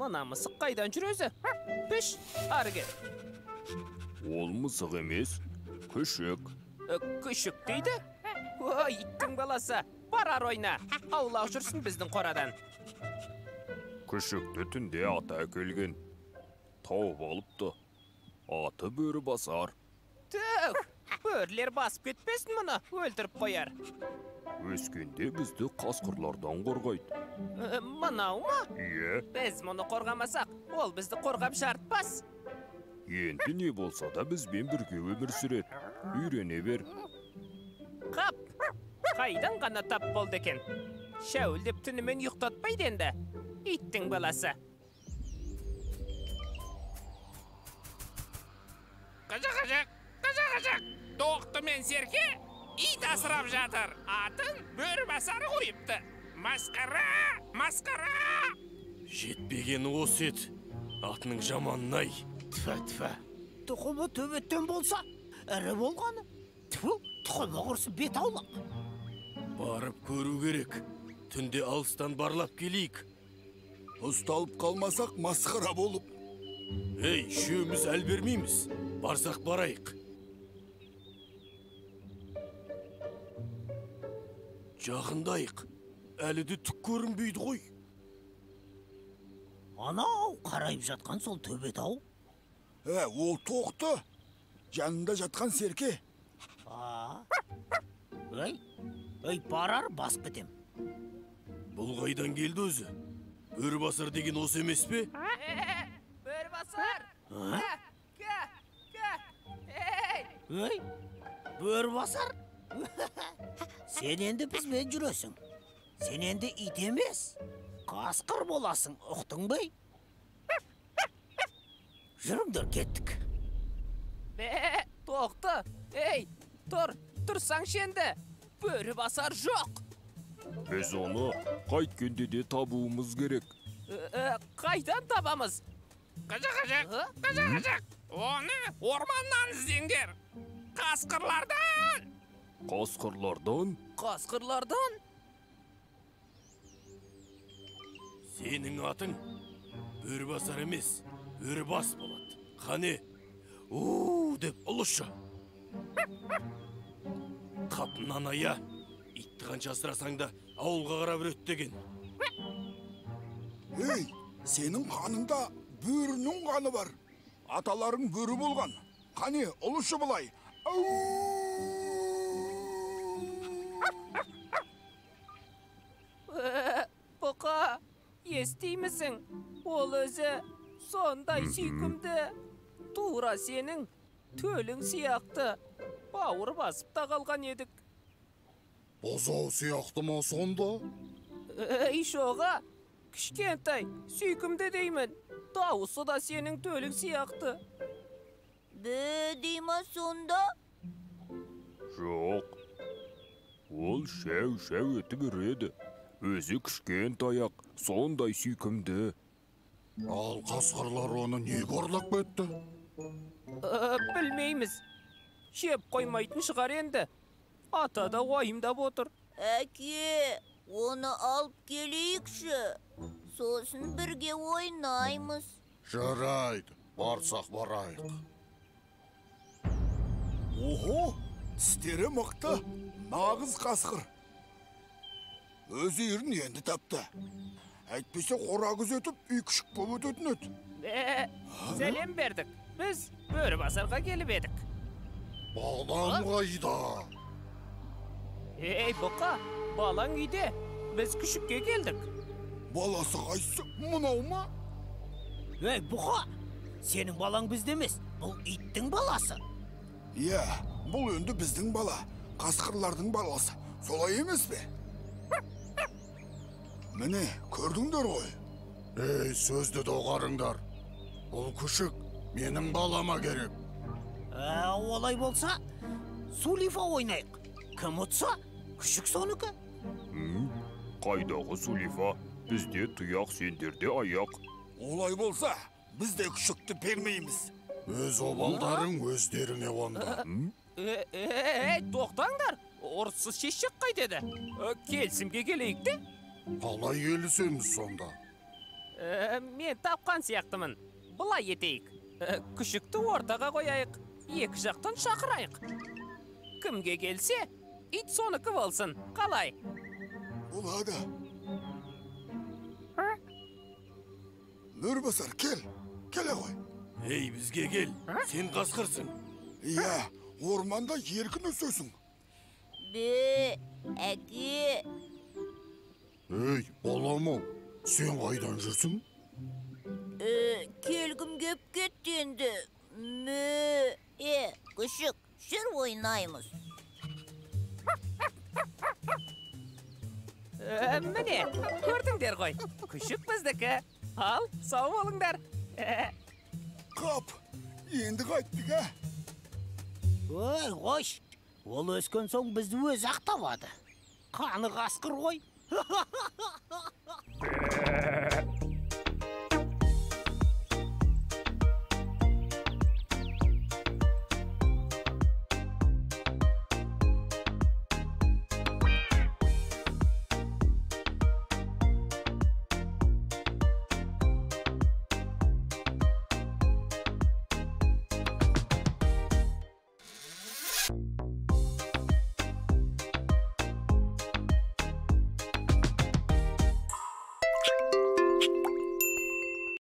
Мына мысық қайдан жүр өзі? Піш, ары кел. Ол мысық емес, күшік. Күшік дейді? Ой, иттің баласы. Барар ойна. Аулақ жүрсін біздің қорадан. Күшікті түнде ата әкелген. Тауып алыпты. Аты бөрі басар. Түк, бөрлер басып кетпесін мұны, өлтіріп қояр. Өскенде бізді қасқырлардан қорғайды. Мынау ма? Иә. Біз мұны қорғамасақ, ол бізді қорғап жартпас. Енді не болса да бізбен бірге өмір сүреді. Үйрене бер. Қап, қайдан ғана тап болды екен? Шәуілдеп түнімен ұйықтатпайды енді. Иттің баласы. Қажақ. Тоқты мен серке ит асырап жатыр. Атын бөрібасар қойыпты. Масқара! Жетпегені осы еді. Атының жаманын-ай. Тфа. Тұқымы төбеттен болса, ірі болғаны. Тұқымы құрсы бет аулақ. Барып көру керек. Түнде алыстан барлап келейік. Ұсталып қалмасақ масқара болып. Ей, үшеуміз әл бермейміз. Барсақ барайық. Жақындайық. Әлі де түк көрінбейді ғой. Анау қарайып жатқан сол төбет ау. Ол тоқты. Жанында жатқан серке. Ей, барар басып кетем. Бұл қайдан келді өзі? Бөрібасар деген осы емес пе? Бөрібасар! Ей, бөрібасар? Сен енді бізбен жүресің. Сен енді ит емес, қасқыр боласың, ұқтың бай? Жүріңдер кеттік. Тоқты. Ей, тұрсаңшы енді. Бөрібасар жоқ. Біз оны қайткенде де табуымыз керек. Қайдан табамыз? Қажақ. Оны орманнан іздеңдер. Қасқырлардан! Қасқырлардан? Сенің атың бөрібасар емес, бөрібас болады. Қане, деп ұлышы. Қапынан ая, итті қанша асырасаң да ауылға қарап өттеген. Ей, сенің қаныңда бөрінің қаны бар. Аталарың бөрі болған. Қане, ұлышы бұлай. Бұқа, естеймісің? Ол өзі сондай сүйкімді. Тура сенің төлің сияқты. Бауыр басып та қалған едік. Бозау сияқты ма сонда? Ей шоға, кішкентай, сүйкімді деймін. Дауысы да сенің төлің сияқты. Дейма сонда? Жоқ. Ол шәу етіп үреді. Өзі кішкентай ақ, сондай сүйкімді. Ал қасқырлар оны не қорлап кетті? Білмейміз. Шеп қоймайтын шығар енді. Ата да уайымдап отыр. Әке, оны алып келейікші. Сосын бірге ойнаймыз. Жарайды, барсақ барайық. Охо, тістері мықты, нағыз қасқыр. Өз үйірін енді тапты. Әйтпесе қора күзетіп, үй күшік болып өтетін еді. Сәлем бердік. Біз бөрібасарға келіп едік. Балам қайда? Ей, бұқа, балаң үйде. Біз күшікке келдік. Баласы қайсы, мұнау ма? Ей, бұқа, сенің балаң бізде емес, бұл иттің баласы. Иә, бұл өнді біздің бала, қасқырлардың баласы. Солай емес пе? Міне, көрдіңдер ғой. Ей, сөзді доғарыңдар. Бұл күшік менің балама керек. Олай болса, Сулифа ойнайық. Кім ұтса, күшік соныкі. Қайдағы Сулифа? Бізде тұяқ, сендерде аяқ. Олай болса, біз де күшікті бермейміз. Өз обалдарың өздеріңе онда. Тоқтаңдар, орыссыз шешек қайтеді. Келісімге келейік те? Қалай келісеміз сонда? Мен тапқан сияқтымын. Бұлай етейік. Күшікті ортаға қояйық. Екі жақтан шақырайық. Кімге келсе, ит соныкі болсын. Қалай? Болады. Мөрбасар, кел. Келе ғой. Ей, бізге кел. Сен қасқырсың. Иә, орманда еркін өсесің. Әке. Ей, балам-ау, сен қайдан жүрсің? Келгім кеп кетті енді. Күшік, жүр ойнаймыз. Міне, көрдіңдер ғой. Күшік біздікі. Ал, сау болыңдар. Қап, енді қайттық, ә? Ой, қош. Ол өскен соң бізді өзі ақтабады. Қаны қасқыр ғой.